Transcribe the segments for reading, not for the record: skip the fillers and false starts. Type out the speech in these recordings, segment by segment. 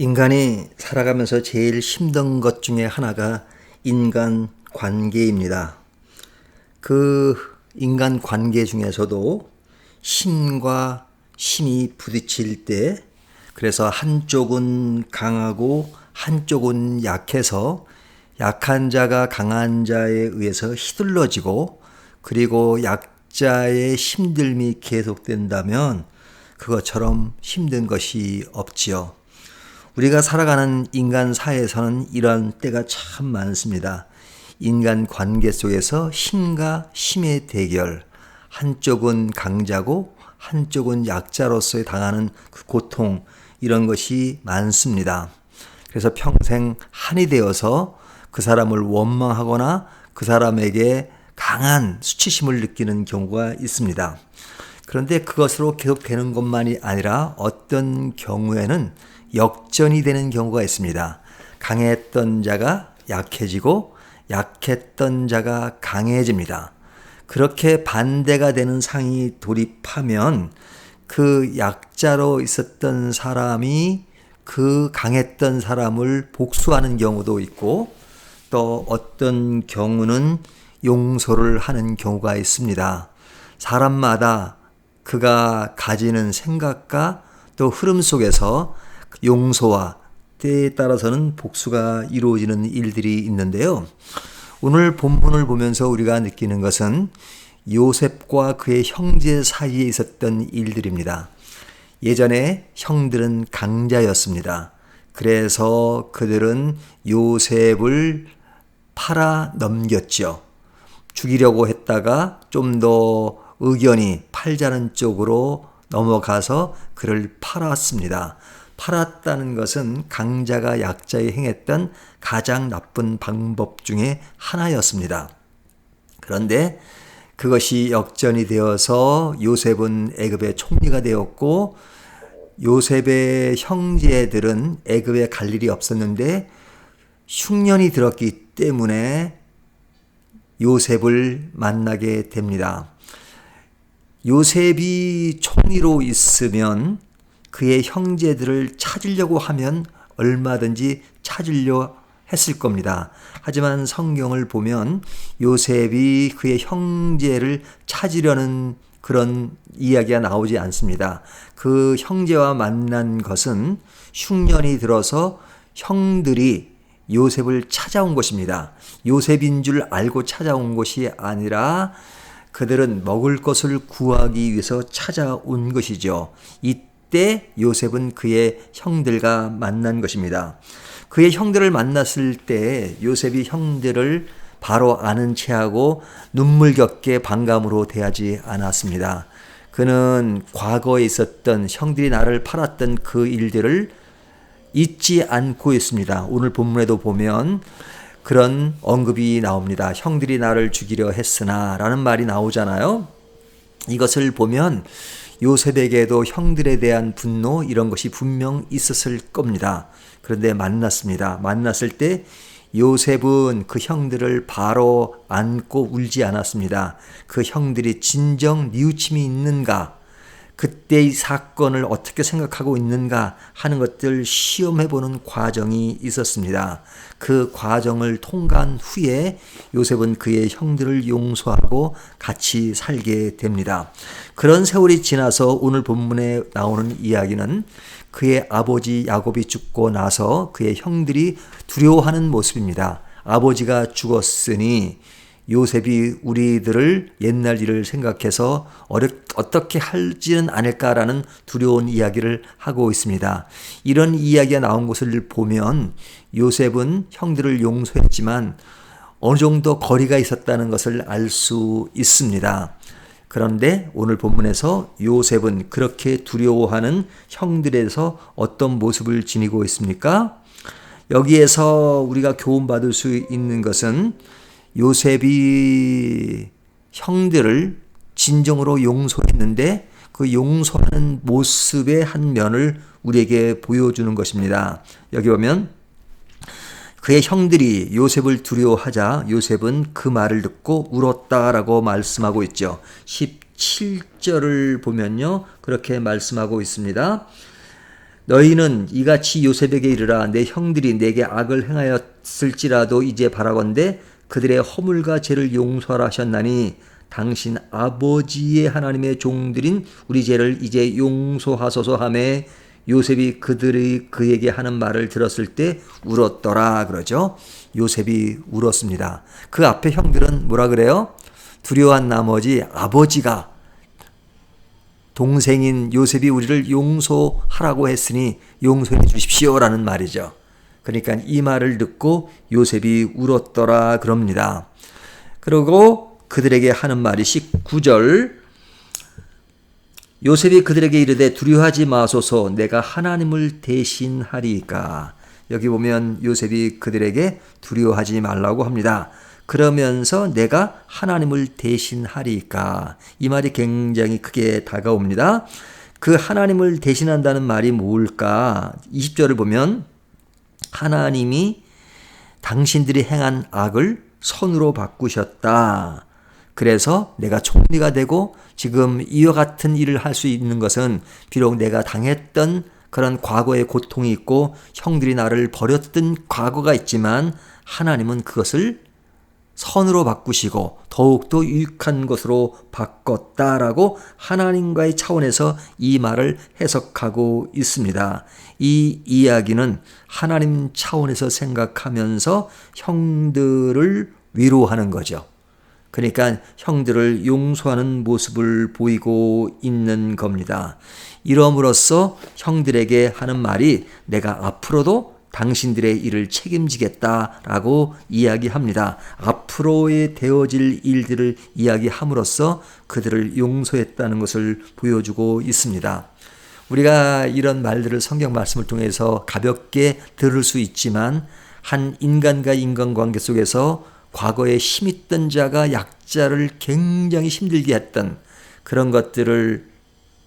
인간이 살아가면서 제일 힘든 것 중에 하나가 인간 관계입니다. 그 인간 관계 중에서도 신과 신이 부딪힐 때, 그래서 한쪽은 강하고 한쪽은 약해서 약한 자가 강한 자에 의해서 휘둘러지고, 그리고 약자의 힘듦이 계속된다면 그것처럼 힘든 것이 없지요. 우리가 살아가는 인간 사회에서는 이런 때가 참 많습니다. 인간 관계 속에서 신과 신의 대결, 한쪽은 강자고 한쪽은 약자로서 당하는 그 고통, 이런 것이 많습니다. 그래서 평생 한이 되어서 그 사람을 원망하거나 그 사람에게 강한 수치심을 느끼는 경우가 있습니다. 그런데 그것으로 계속되는 것만이 아니라 어떤 경우에는 역전이 되는 경우가 있습니다. 강했던 자가 약해지고 약했던 자가 강해집니다. 그렇게 반대가 되는 상황이 돌입하면 그 약자로 있었던 사람이 그 강했던 사람을 복수하는 경우도 있고, 또 어떤 경우는 용서를 하는 경우가 있습니다. 사람마다 그가 가지는 생각과 또 흐름 속에서 용서와 때에 따라서는 복수가 이루어지는 일들이 있는데요. 오늘 본문을 보면서 우리가 느끼는 것은 요셉과 그의 형제 사이에 있었던 일들입니다. 예전에 형들은 강자였습니다. 그래서 그들은 요셉을 팔아 넘겼죠. 죽이려고 했다가 좀 더 의견이 팔자는 쪽으로 넘어가서 그를 팔았습니다. 팔았다는 것은 강자가 약자에 행했던 가장 나쁜 방법 중에 하나였습니다. 그런데 그것이 역전이 되어서 요셉은 애굽의 총리가 되었고, 요셉의 형제들은 애굽에 갈 일이 없었는데 흉년이 들었기 때문에 요셉을 만나게 됩니다. 요셉이 총리로 있으면 그의 형제들을 찾으려고 하면 얼마든지 찾으려 했을 겁니다. 하지만 성경을 보면 요셉이 그의 형제를 찾으려는 그런 이야기가 나오지 않습니다. 그 형제와 만난 것은 흉년이 들어서 형들이 요셉을 찾아온 것입니다. 요셉인 줄 알고 찾아온 것이 아니라 그들은 먹을 것을 구하기 위해서 찾아온 것이죠. 이때 요셉은 그의 형들과 만난 것입니다. 그의 형들을 만났을 때 요셉이 형들을 바로 아는 체하고 눈물겹게 반감으로 대하지 않았습니다. 그는 과거에 있었던 형들이 나를 팔았던 그 일들을 잊지 않고 있습니다. 오늘 본문에도 보면 그런 언급이 나옵니다. 형들이 나를 죽이려 했으나 라는 말이 나오잖아요. 이것을 보면 요셉에게도 형들에 대한 분노, 이런 것이 분명 있었을 겁니다. 그런데 만났습니다. 만났을 때 요셉은 그 형들을 바로 안고 울지 않았습니다. 그 형들이 진정 뉘우침이 있는가, 그때의 사건을 어떻게 생각하고 있는가 하는 것들 시험해보는 과정이 있었습니다. 그 과정을 통과한 후에 요셉은 그의 형들을 용서하고 같이 살게 됩니다. 그런 세월이 지나서 오늘 본문에 나오는 이야기는 그의 아버지 야곱이 죽고 나서 그의 형들이 두려워하는 모습입니다. 아버지가 죽었으니 요셉이 우리들을 옛날 일을 생각해서 어떻게 할지는 않을까라는 두려운 이야기를 하고 있습니다. 이런 이야기가 나온 것을 보면 요셉은 형들을 용서했지만 어느 정도 거리가 있었다는 것을 알 수 있습니다. 그런데 오늘 본문에서 요셉은 그렇게 두려워하는 형들에서 어떤 모습을 지니고 있습니까? 여기에서 우리가 교훈받을 수 있는 것은 요셉이 형들을 진정으로 용서했는데 그 용서하는 모습의 한 면을 우리에게 보여주는 것입니다. 여기 보면 그의 형들이 요셉을 두려워하자 요셉은 그 말을 듣고 울었다라고 말씀하고 있죠. 17절을 보면요, 그렇게 말씀하고 있습니다. 너희는 이같이 요셉에게 이르라. 내 형들이 내게 악을 행하였을지라도 이제 바라건대 그들의 허물과 죄를 용서하라 하셨나니 당신 아버지의 하나님의 종들인 우리 죄를 이제 용서하소서 하매 요셉이 그들이 그에게 하는 말을 들었을 때 울었더라 그러죠. 요셉이 울었습니다. 그 앞에 형들은 뭐라 그래요? 두려워한 나머지 아버지가 동생인 요셉이 우리를 용서하라고 했으니 용서해 주십시오라는 말이죠. 그러니까 이 말을 듣고 요셉이 울었더라 그럽니다. 그리고 그들에게 하는 말이 19절 요셉이 그들에게 이르되 두려워하지 마소서 내가 하나님을 대신하리이까. 여기 보면 요셉이 그들에게 두려워하지 말라고 합니다. 그러면서 내가 하나님을 대신하리이까. 이 말이 굉장히 크게 다가옵니다. 그 하나님을 대신한다는 말이 뭘까? 20절을 보면 하나님이 당신들이 행한 악을 선으로 바꾸셨다. 그래서 내가 총리가 되고 지금 이와 같은 일을 할 수 있는 것은 비록 내가 당했던 그런 과거의 고통이 있고 형들이 나를 버렸던 과거가 있지만 하나님은 그것을 선으로 바꾸시고 더욱더 유익한 것으로 바꿨다라고 하나님과의 차원에서 이 말을 해석하고 있습니다. 이 이야기는 하나님 차원에서 생각하면서 형들을 위로하는 거죠. 그러니까 형들을 용서하는 모습을 보이고 있는 겁니다. 이러므로써 형들에게 하는 말이 내가 앞으로도 당신들의 일을 책임지겠다라고 이야기합니다. 앞으로의 되어질 일들을 이야기함으로써 그들을 용서했다는 것을 보여주고 있습니다. 우리가 이런 말들을 성경 말씀을 통해서 가볍게 들을 수 있지만 한 인간과 인간관계 속에서 과거에 힘있던 자가 약자를 굉장히 힘들게 했던 그런 것들을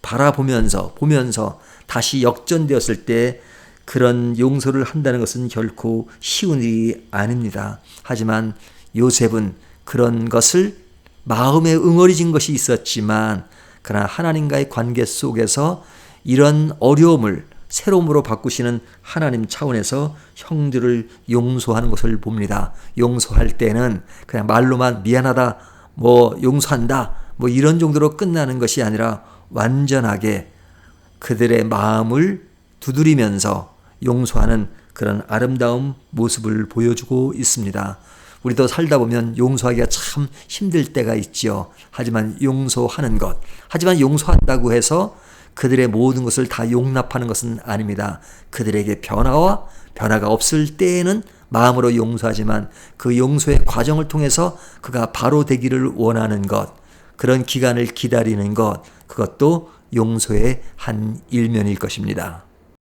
보면서 다시 역전되었을 때 그런 용서를 한다는 것은 결코 쉬운 일이 아닙니다. 하지만 요셉은 그런 것을 마음에 응어리진 것이 있었지만 그러나 하나님과의 관계 속에서 이런 어려움을 새로움으로 바꾸시는 하나님 차원에서 형들을 용서하는 것을 봅니다. 용서할 때는 그냥 말로만 미안하다, 용서한다, 이런 정도로 끝나는 것이 아니라 완전하게 그들의 마음을 두드리면서 용서하는 그런 아름다운 모습을 보여주고 있습니다. 우리도 살다 보면 용서하기가 참 힘들 때가 있지요. 하지만 용서한다고 해서 그들의 모든 것을 다 용납하는 것은 아닙니다. 그들에게 변화가 없을 때에는 마음으로 용서하지만 그 용서의 과정을 통해서 그가 바로 되기를 원하는 것, 그런 기간을 기다리는 것, 그것도 용서의 한 일면일 것입니다.